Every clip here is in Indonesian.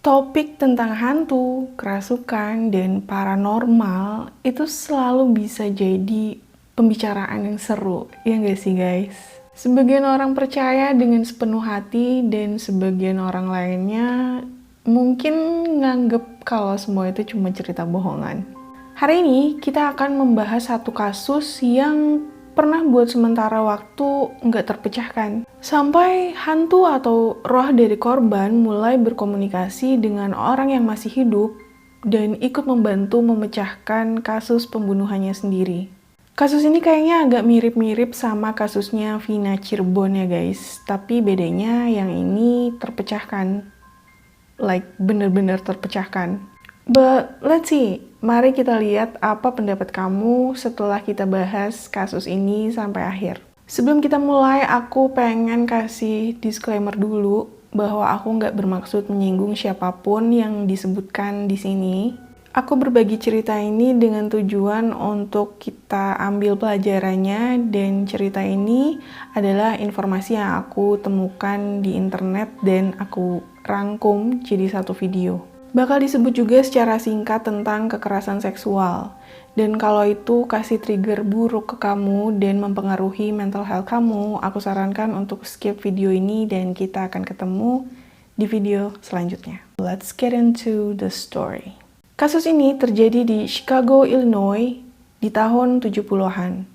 Topik tentang hantu, kerasukan, dan paranormal itu selalu bisa jadi pembicaraan yang seru, ya nggak sih guys? Sebagian orang percaya dengan sepenuh hati dan sebagian orang lainnya mungkin nganggep kalau semua itu cuma cerita bohongan. Hari ini kita akan membahas satu kasus yang pernah buat sementara waktu nggak terpecahkan. Sampai hantu atau roh dari korban mulai berkomunikasi dengan orang yang masih hidup dan ikut membantu memecahkan kasus pembunuhannya sendiri. Kasus ini kayaknya agak mirip-mirip sama kasusnya Vina Cirebon ya guys, tapi bedanya yang ini terpecahkan. Like bener-bener terpecahkan. But let's see, mari kita lihat apa pendapat kamu setelah kita bahas kasus ini sampai akhir. Sebelum kita mulai, aku pengen kasih disclaimer dulu bahwa aku nggak bermaksud menyinggung siapapun yang disebutkan di sini. Aku berbagi cerita ini dengan tujuan untuk kita ambil pelajarannya, dan cerita ini adalah informasi yang aku temukan di internet dan aku rangkum jadi satu video. Bakal disebut juga secara singkat tentang kekerasan seksual. Dan kalau itu kasih trigger buruk ke kamu dan mempengaruhi mental health kamu, aku sarankan untuk skip video ini dan kita akan ketemu di video selanjutnya. Let's get into the story. Kasus ini terjadi di Chicago, Illinois di tahun 70-an.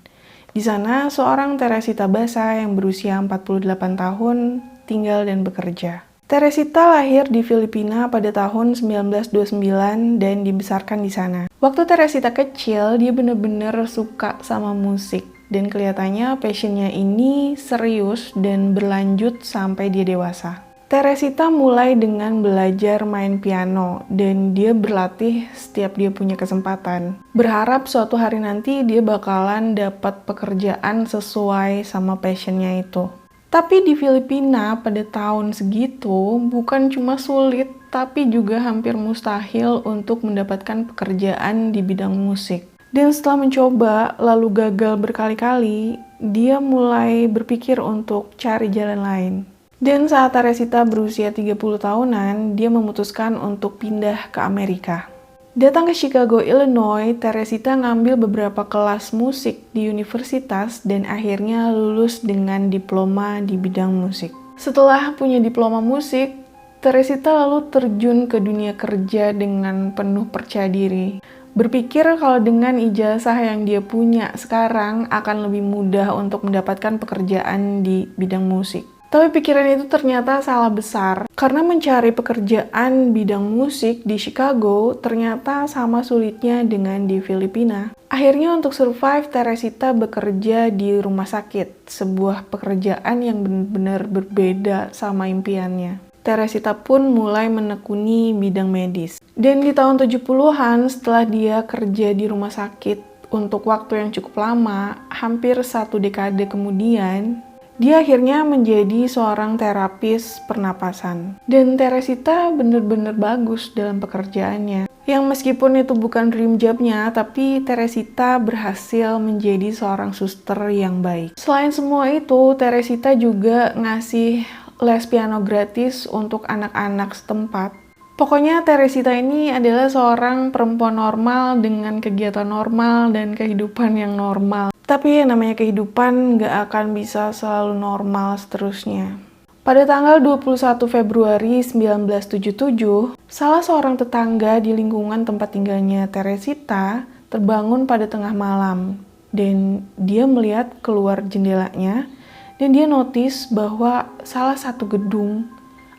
Di sana, seorang Teresita Basa yang berusia 48 tahun tinggal dan bekerja. Teresita lahir di Filipina pada tahun 1929 dan dibesarkan di sana. Waktu Teresita kecil, dia benar-benar suka sama musik. Dan kelihatannya passionnya ini serius dan berlanjut sampai dia dewasa. Teresita mulai dengan belajar main piano dan dia berlatih setiap dia punya kesempatan. Berharap suatu hari nanti dia bakalan dapat pekerjaan sesuai sama passionnya itu. Tapi di Filipina pada tahun segitu bukan cuma sulit, tapi juga hampir mustahil untuk mendapatkan pekerjaan di bidang musik. Dan setelah mencoba lalu gagal berkali-kali, dia mulai berpikir untuk cari jalan lain. Dan saat Teresita berusia 30 tahunan, dia memutuskan untuk pindah ke Amerika. Datang ke Chicago, Illinois, Teresita ngambil beberapa kelas musik di universitas dan akhirnya lulus dengan diploma di bidang musik. Setelah punya diploma musik, Teresita lalu terjun ke dunia kerja dengan penuh percaya diri. Berpikir kalau dengan ijazah yang dia punya sekarang akan lebih mudah untuk mendapatkan pekerjaan di bidang musik. Tapi pikiran itu ternyata salah besar, karena mencari pekerjaan bidang musik di Chicago ternyata sama sulitnya dengan di Filipina. Akhirnya untuk survive, Teresita bekerja di rumah sakit, sebuah pekerjaan yang benar-benar berbeda sama impiannya. Teresita pun mulai menekuni bidang medis. Dan di tahun 70-an, setelah dia kerja di rumah sakit untuk waktu yang cukup lama, hampir 1 dekade kemudian, dia akhirnya menjadi seorang terapis pernapasan. Dan Teresita benar-benar bagus dalam pekerjaannya. Yang meskipun itu bukan dream job-nya, tapi Teresita berhasil menjadi seorang suster yang baik. Selain semua itu, Teresita juga ngasih les piano gratis untuk anak-anak setempat. Pokoknya Teresita ini adalah seorang perempuan normal dengan kegiatan normal dan kehidupan yang normal. Tapi yang namanya kehidupan nggak akan bisa selalu normal seterusnya. Pada tanggal 21 Februari 1977, salah seorang tetangga di lingkungan tempat tinggalnya Teresita terbangun pada tengah malam. Dan dia melihat keluar jendelanya dan dia notice bahwa salah satu gedung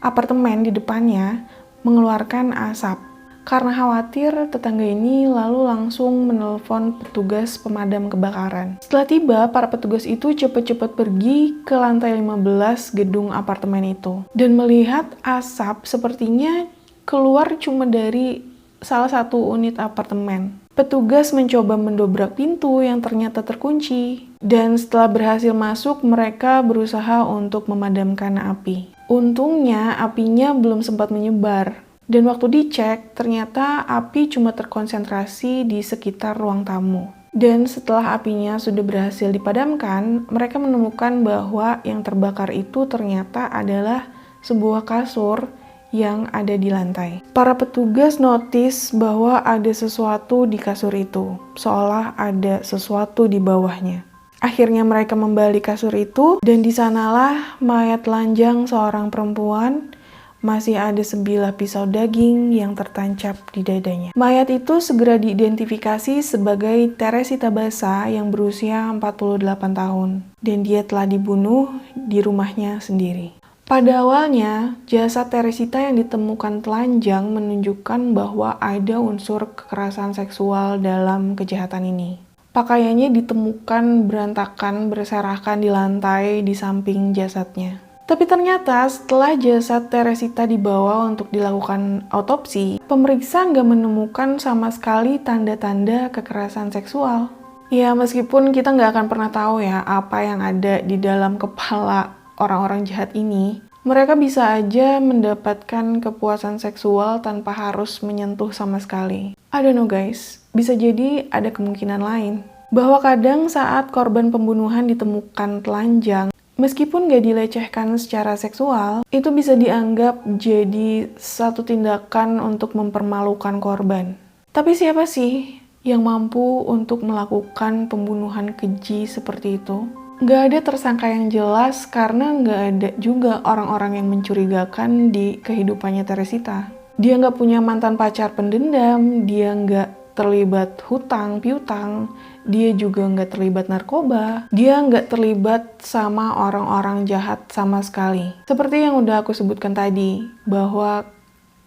apartemen di depannya mengeluarkan asap. Karena khawatir, tetangga ini lalu langsung menelpon petugas pemadam kebakaran. Setelah tiba, para petugas itu cepat-cepat pergi ke lantai 15 gedung apartemen itu. Dan melihat asap sepertinya keluar cuma dari salah satu unit apartemen. Petugas mencoba mendobrak pintu yang ternyata terkunci. Dan setelah berhasil masuk, mereka berusaha untuk memadamkan api. Untungnya, apinya belum sempat menyebar. Dan waktu dicek, ternyata api cuma terkonsentrasi di sekitar ruang tamu. Dan setelah apinya sudah berhasil dipadamkan, mereka menemukan bahwa yang terbakar itu ternyata adalah sebuah kasur yang ada di lantai. Para petugas notice bahwa ada sesuatu di kasur itu, seolah ada sesuatu di bawahnya. Akhirnya mereka membalik kasur itu, dan di sanalah mayat telanjang seorang perempuan. Masih ada sebilah pisau daging yang tertancap di dadanya. Mayat itu segera diidentifikasi sebagai Teresita Basa yang berusia 48 tahun. Dan dia telah dibunuh di rumahnya sendiri. Pada awalnya, jasad Teresita yang ditemukan telanjang menunjukkan bahwa ada unsur kekerasan seksual dalam kejahatan ini. Pakaiannya ditemukan berantakan berserakan di lantai di samping jasadnya. Tapi ternyata setelah jasad Teresita dibawa untuk dilakukan autopsi, pemeriksa nggak menemukan sama sekali tanda-tanda kekerasan seksual. Ya, meskipun kita nggak akan pernah tahu ya apa yang ada di dalam kepala orang-orang jahat ini, mereka bisa aja mendapatkan kepuasan seksual tanpa harus menyentuh sama sekali. I don't know guys, bisa jadi ada kemungkinan lain. Bahwa kadang saat korban pembunuhan ditemukan telanjang, meskipun gak dilecehkan secara seksual, itu bisa dianggap jadi satu tindakan untuk mempermalukan korban. Tapi siapa sih yang mampu untuk melakukan pembunuhan keji seperti itu? Gak ada tersangka yang jelas karena gak ada juga orang-orang yang mencurigakan di kehidupannya Teresita. Dia gak punya mantan pacar pendendam, dia gak terlibat hutang piutang, dia juga nggak terlibat narkoba, dia nggak terlibat sama orang-orang jahat sama sekali. Seperti yang udah aku sebutkan tadi, bahwa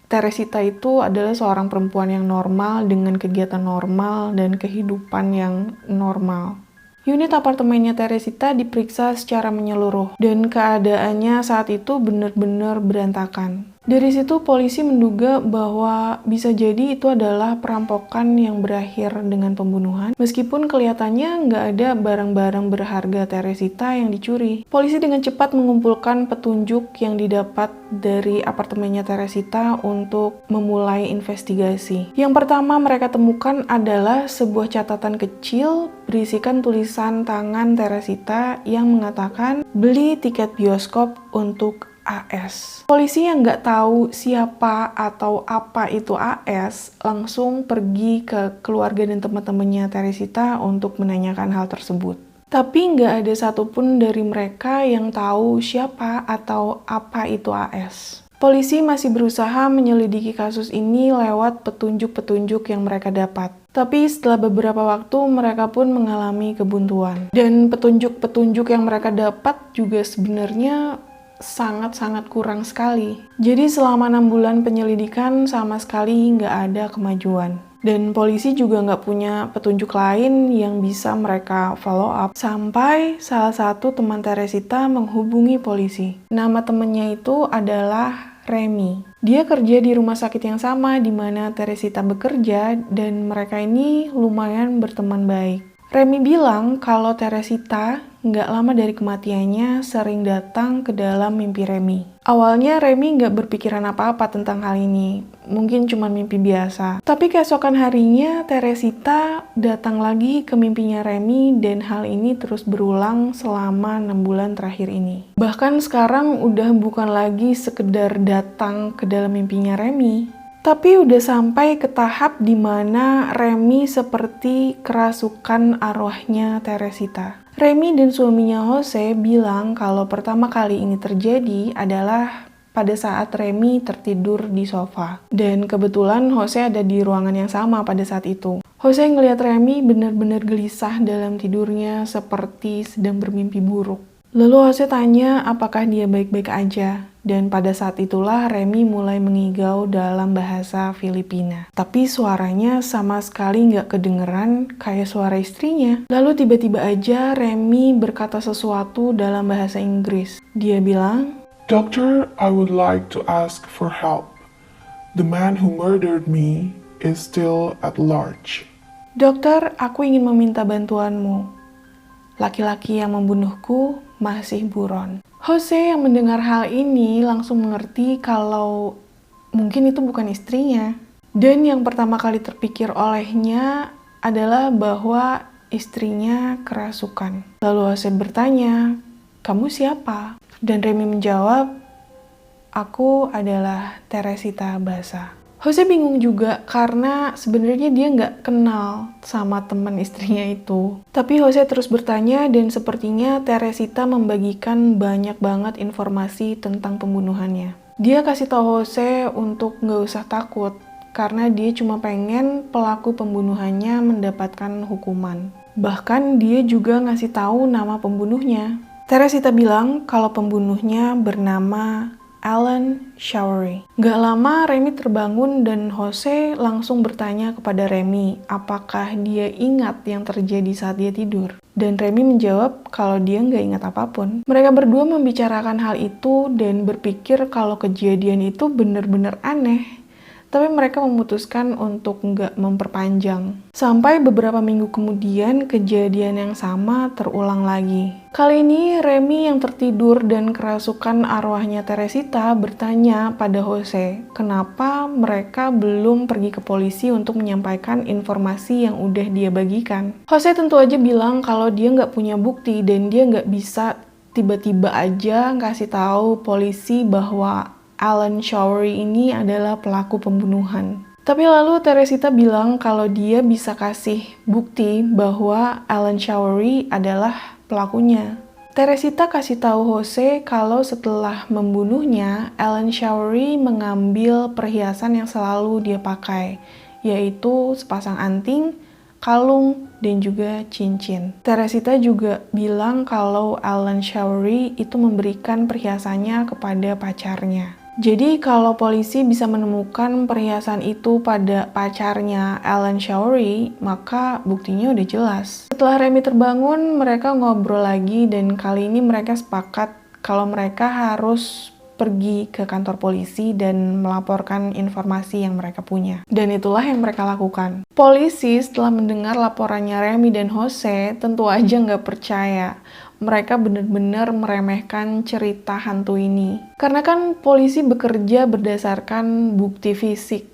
Teresita itu adalah seorang perempuan yang normal dengan kegiatan normal dan kehidupan yang normal. Unit apartemennya Teresita diperiksa secara menyeluruh dan keadaannya saat itu benar-benar berantakan. Dari situ polisi menduga bahwa bisa jadi itu adalah perampokan yang berakhir dengan pembunuhan, meskipun kelihatannya nggak ada barang-barang berharga Teresita yang dicuri. Polisi dengan cepat mengumpulkan petunjuk yang didapat dari apartemennya Teresita untuk memulai investigasi. Yang pertama mereka temukan adalah sebuah catatan kecil berisikan tulisan tangan Teresita yang mengatakan beli tiket bioskop untuk AS. Polisi yang nggak tahu siapa atau apa itu AS langsung pergi ke keluarga dan teman-temannya Teresita untuk menanyakan hal tersebut. Tapi nggak ada satupun dari mereka yang tahu siapa atau apa itu AS. Polisi masih berusaha menyelidiki kasus ini lewat petunjuk-petunjuk yang mereka dapat. Tapi setelah beberapa waktu mereka pun mengalami kebuntuan. Dan petunjuk-petunjuk yang mereka dapat juga sebenarnya sangat-sangat kurang sekali. Jadi selama 6 bulan penyelidikan sama sekali nggak ada kemajuan. Dan polisi juga nggak punya petunjuk lain yang bisa mereka follow up. Sampai salah satu teman Teresita menghubungi polisi. Nama temennya itu adalah Remy. Dia kerja di rumah sakit yang sama di mana Teresita bekerja dan mereka ini lumayan berteman baik. Remy bilang kalau Teresita nggak lama dari kematiannya sering datang ke dalam mimpi Remy. Awalnya Remy nggak berpikiran apa-apa tentang hal ini, mungkin cuma mimpi biasa. Tapi keesokan harinya Teresita datang lagi ke mimpinya Remy dan hal ini terus berulang selama 6 bulan terakhir ini. Bahkan sekarang udah bukan lagi sekedar datang ke dalam mimpinya Remy, tapi udah sampai ke tahap di mana Remy seperti kerasukan arwahnya Teresita. Remy dan suaminya Jose bilang kalau pertama kali ini terjadi adalah pada saat Remy tertidur di sofa. Dan kebetulan Jose ada di ruangan yang sama pada saat itu. Jose ngelihat Remy benar-benar gelisah dalam tidurnya seperti sedang bermimpi buruk. Lalu Jose tanya apakah dia baik-baik aja. Dan pada saat itulah Remy mulai mengigau dalam bahasa Filipina. Tapi suaranya sama sekali nggak kedengeran kayak suara istrinya. Lalu tiba-tiba aja Remy berkata sesuatu dalam bahasa Inggris. Dia bilang, "Doctor, I would like to ask for help. The man who murdered me is still at large." "Dokter, aku ingin meminta bantuanmu. Laki-laki yang membunuhku masih buron." Jose yang mendengar hal ini langsung mengerti kalau mungkin itu bukan istrinya. Dan yang pertama kali terpikir olehnya adalah bahwa istrinya kerasukan. Lalu Jose bertanya, "Kamu siapa?" Dan Remy menjawab, aku adalah Teresita Basa. Jose bingung juga karena sebenarnya dia nggak kenal sama teman istrinya itu. Tapi Jose terus bertanya dan sepertinya Teresita membagikan banyak banget informasi tentang pembunuhannya. Dia kasih tahu Jose untuk nggak usah takut karena dia cuma pengen pelaku pembunuhannya mendapatkan hukuman. Bahkan dia juga ngasih tahu nama pembunuhnya. Teresita bilang kalau pembunuhnya bernama Alan Showery. Gak lama Remy terbangun dan Jose langsung bertanya kepada Remy apakah dia ingat yang terjadi saat dia tidur. Dan Remy menjawab kalau dia nggak ingat apapun. Mereka berdua membicarakan hal itu dan berpikir kalau kejadian itu benar-benar aneh. Tapi mereka memutuskan untuk nggak memperpanjang. Sampai beberapa minggu kemudian, kejadian yang sama terulang lagi. Kali ini, Remy yang tertidur dan kerasukan arwahnya Teresita bertanya pada Jose, kenapa mereka belum pergi ke polisi untuk menyampaikan informasi yang udah dia bagikan. Jose tentu aja bilang kalau dia nggak punya bukti dan dia nggak bisa tiba-tiba aja ngasih tahu polisi bahwa Alan Showery ini adalah pelaku pembunuhan. Tapi lalu Teresita bilang kalau dia bisa kasih bukti bahwa Alan Showery adalah pelakunya. Teresita kasih tahu Jose kalau setelah membunuhnya, Alan Showery mengambil perhiasan yang selalu dia pakai, yaitu sepasang anting, kalung, dan juga cincin. Teresita juga bilang kalau Alan Showery itu memberikan perhiasannya kepada pacarnya. Jadi kalau polisi bisa menemukan perhiasan itu pada pacarnya Alan Showery, maka buktinya udah jelas. Setelah Remy terbangun, mereka ngobrol lagi dan kali ini mereka sepakat kalau mereka harus pergi ke kantor polisi dan melaporkan informasi yang mereka punya. Dan itulah yang mereka lakukan. Polisi setelah mendengar laporannya Remy dan Jose tentu aja nggak percaya. Mereka benar-benar meremehkan cerita hantu ini. Karena kan polisi bekerja berdasarkan bukti fisik.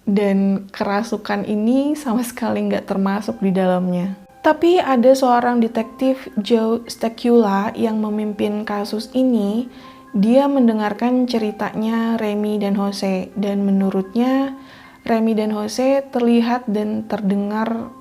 Dan kerasukan ini sama sekali nggak termasuk di dalamnya. Tapi ada seorang detektif Joe Stacula yang memimpin kasus ini. Dia mendengarkan ceritanya Remy dan Jose. Dan menurutnya Remy dan Jose terlihat dan terdengar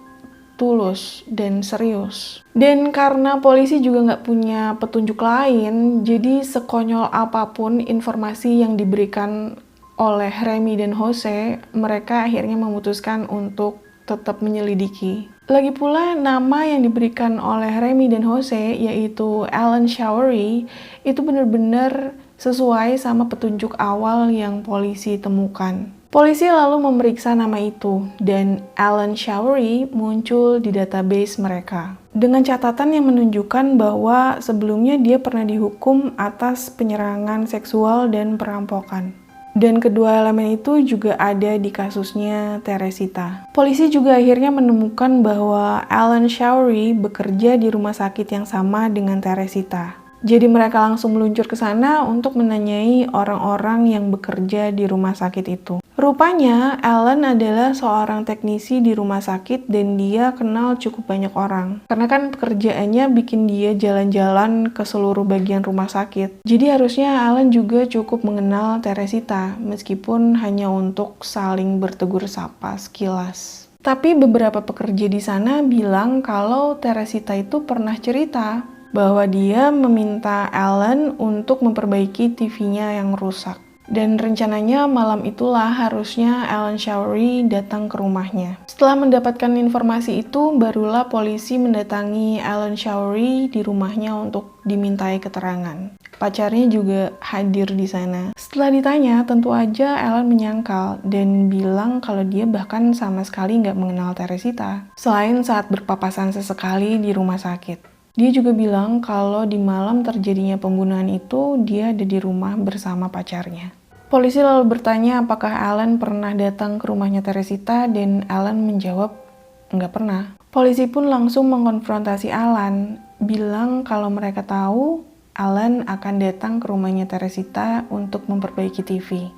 tulus dan serius. Dan karena polisi juga nggak punya petunjuk lain, jadi sekonyol apapun informasi yang diberikan oleh Remy dan Jose, mereka akhirnya memutuskan untuk tetap menyelidiki. Lagi pula nama yang diberikan oleh Remy dan Jose, yaitu Alan Showery, itu benar-benar sesuai sama petunjuk awal yang polisi temukan. Polisi lalu memeriksa nama itu, dan Alan Showery muncul di database mereka. Dengan catatan yang menunjukkan bahwa sebelumnya dia pernah dihukum atas penyerangan seksual dan perampokan. Dan kedua elemen itu juga ada di kasusnya Teresita. Polisi juga akhirnya menemukan bahwa Alan Showery bekerja di rumah sakit yang sama dengan Teresita. Jadi mereka langsung meluncur ke sana untuk menanyai orang-orang yang bekerja di rumah sakit itu. Rupanya Alan adalah seorang teknisi di rumah sakit dan dia kenal cukup banyak orang. Karena kan pekerjaannya bikin dia jalan-jalan ke seluruh bagian rumah sakit. Jadi harusnya Alan juga cukup mengenal Teresita, meskipun hanya untuk saling bertegur sapa sekilas. Tapi beberapa pekerja di sana bilang kalau Teresita itu pernah cerita bahwa dia meminta Alan untuk memperbaiki TV-nya yang rusak. Dan rencananya malam itulah harusnya Alan Showery datang ke rumahnya. Setelah mendapatkan informasi itu, barulah polisi mendatangi Alan Showery di rumahnya untuk dimintai keterangan. Pacarnya juga hadir di sana. Setelah ditanya, tentu aja Alan menyangkal dan bilang kalau dia bahkan sama sekali nggak mengenal Teresita, selain saat berpapasan sesekali di rumah sakit. Dia juga bilang kalau di malam terjadinya pembunuhan itu, dia ada di rumah bersama pacarnya. Polisi lalu bertanya apakah Alan pernah datang ke rumahnya Teresita dan Alan menjawab nggak pernah. Polisi pun langsung mengkonfrontasi Alan, bilang kalau mereka tahu Alan akan datang ke rumahnya Teresita untuk memperbaiki TV.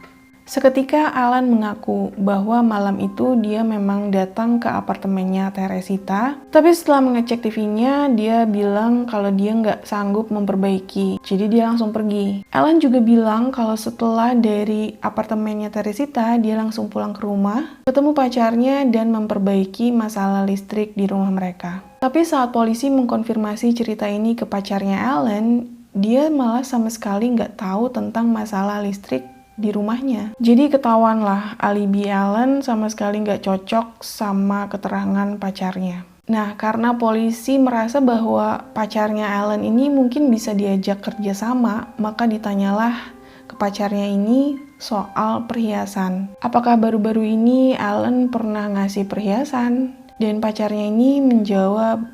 Seketika Alan mengaku bahwa malam itu dia memang datang ke apartemennya Teresita, tapi setelah mengecek TV-nya, dia bilang kalau dia nggak sanggup memperbaiki, jadi dia langsung pergi. Alan juga bilang kalau setelah dari apartemennya Teresita, dia langsung pulang ke rumah, ketemu pacarnya dan memperbaiki masalah listrik di rumah mereka. Tapi saat polisi mengkonfirmasi cerita ini ke pacarnya Alan, dia malah sama sekali nggak tahu tentang masalah listrik di rumahnya. Jadi ketahuan lah alibi Alan sama sekali nggak cocok sama keterangan pacarnya. Nah, karena polisi merasa bahwa pacarnya Alan ini mungkin bisa diajak kerja sama, maka ditanyalah ke pacarnya ini soal perhiasan. Apakah baru-baru ini Alan pernah ngasih perhiasan? Dan pacarnya ini menjawab,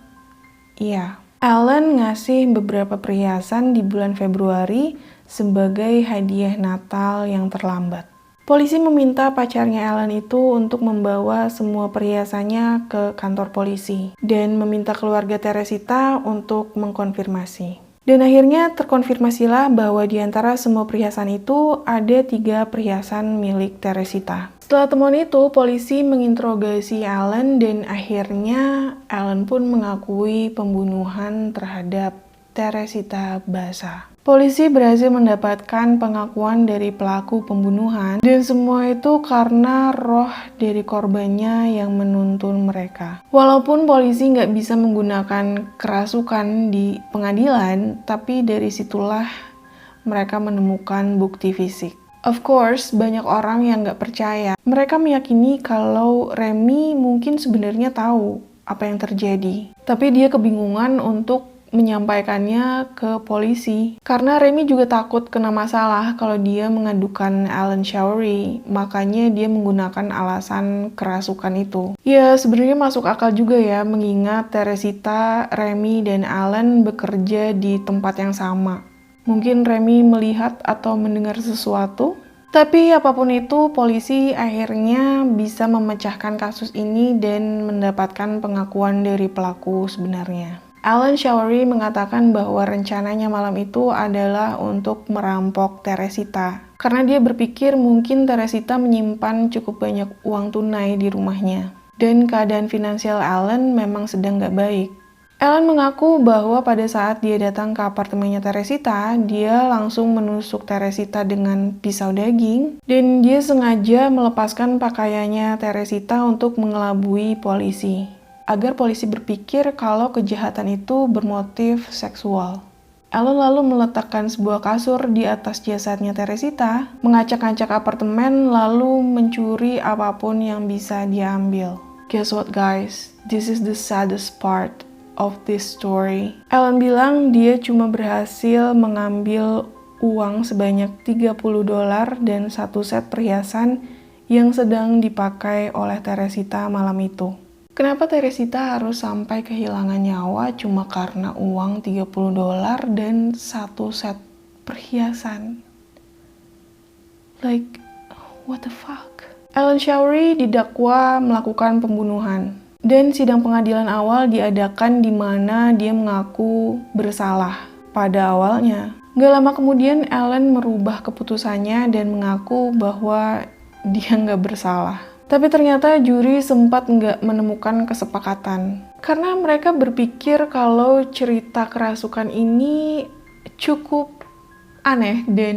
iya. Alan ngasih beberapa perhiasan di bulan Februari sebagai hadiah Natal yang terlambat. Polisi meminta pacarnya Alan itu untuk membawa semua perhiasannya ke kantor polisi dan meminta keluarga Teresita untuk mengkonfirmasi. Dan akhirnya terkonfirmasilah bahwa di antara semua perhiasan itu ada 3 perhiasan milik Teresita. Setelah temuan itu, polisi menginterogasi Alan dan akhirnya Alan pun mengakui pembunuhan terhadap Teresita Basa. Polisi berhasil mendapatkan pengakuan dari pelaku pembunuhan dan semua itu karena roh dari korbannya yang menuntun mereka. Walaupun polisi nggak bisa menggunakan kerasukan di pengadilan, tapi dari situlah mereka menemukan bukti fisik. Of course, banyak orang yang nggak percaya. Mereka meyakini kalau Remy mungkin sebenarnya tahu apa yang terjadi. Tapi dia kebingungan untuk menyampaikannya ke polisi. Karena Remy juga takut kena masalah kalau dia mengadukan Alan Showery. Makanya dia menggunakan alasan kerasukan itu. Ya, sebenarnya masuk akal juga ya, mengingat Teresita, Remy, dan Alan bekerja di tempat yang sama. Mungkin Remy melihat atau mendengar sesuatu. Tapi apapun itu, polisi akhirnya bisa memecahkan kasus ini dan mendapatkan pengakuan dari pelaku sebenarnya. Alan Showery mengatakan bahwa rencananya malam itu adalah untuk merampok Teresita. Karena dia berpikir mungkin Teresita menyimpan cukup banyak uang tunai di rumahnya. Dan keadaan finansial Alan memang sedang gak baik. Alan mengaku bahwa pada saat dia datang ke apartemennya Teresita, dia langsung menusuk Teresita dengan pisau daging, dan dia sengaja melepaskan pakaiannya Teresita untuk mengelabui polisi, agar polisi berpikir kalau kejahatan itu bermotif seksual. Alan lalu meletakkan sebuah kasur di atas jasadnya Teresita, mengacak-acak apartemen, lalu mencuri apapun yang bisa dia ambil. Guess what guys? This is the saddest part of this story. Alan bilang dia cuma berhasil mengambil uang sebanyak $30 dan 1 set perhiasan yang sedang dipakai oleh Teresita malam itu. Kenapa Teresita harus sampai kehilangan nyawa cuma karena uang $30 dan 1 set perhiasan? Like, what the fuck? Alan Showery didakwa melakukan pembunuhan. Dan sidang pengadilan awal diadakan di mana dia mengaku bersalah pada awalnya. Gak lama kemudian Alan merubah keputusannya dan mengaku bahwa dia nggak bersalah. Tapi ternyata juri sempat nggak menemukan kesepakatan. Karena mereka berpikir kalau cerita kerasukan ini cukup aneh dan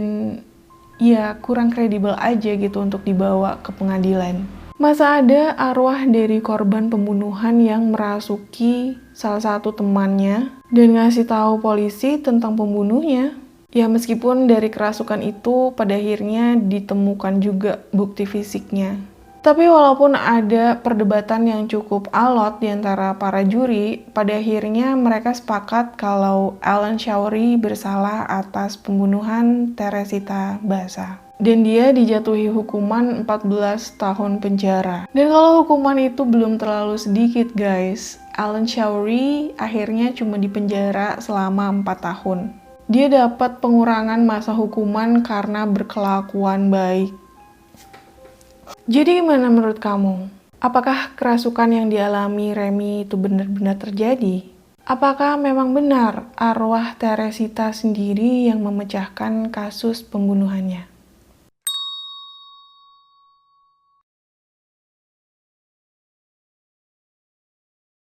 ya kurang kredibel aja gitu untuk dibawa ke pengadilan. Masa ada arwah dari korban pembunuhan yang merasuki salah satu temannya dan ngasih tahu polisi tentang pembunuhnya? Ya meskipun dari kerasukan itu pada akhirnya ditemukan juga bukti fisiknya. Tapi walaupun ada perdebatan yang cukup alot di antara para juri, pada akhirnya mereka sepakat kalau Alan Showery bersalah atas pembunuhan Teresita Basa. Dan dia dijatuhi hukuman 14 tahun penjara. Dan kalau hukuman itu belum terlalu sedikit guys, Alan Showery akhirnya cuma dipenjara selama 4 tahun. Dia dapat pengurangan masa hukuman karena berkelakuan baik. Jadi gimana menurut kamu? Apakah kerasukan yang dialami Remy itu benar-benar terjadi? Apakah memang benar arwah Teresita sendiri yang memecahkan kasus pembunuhannya?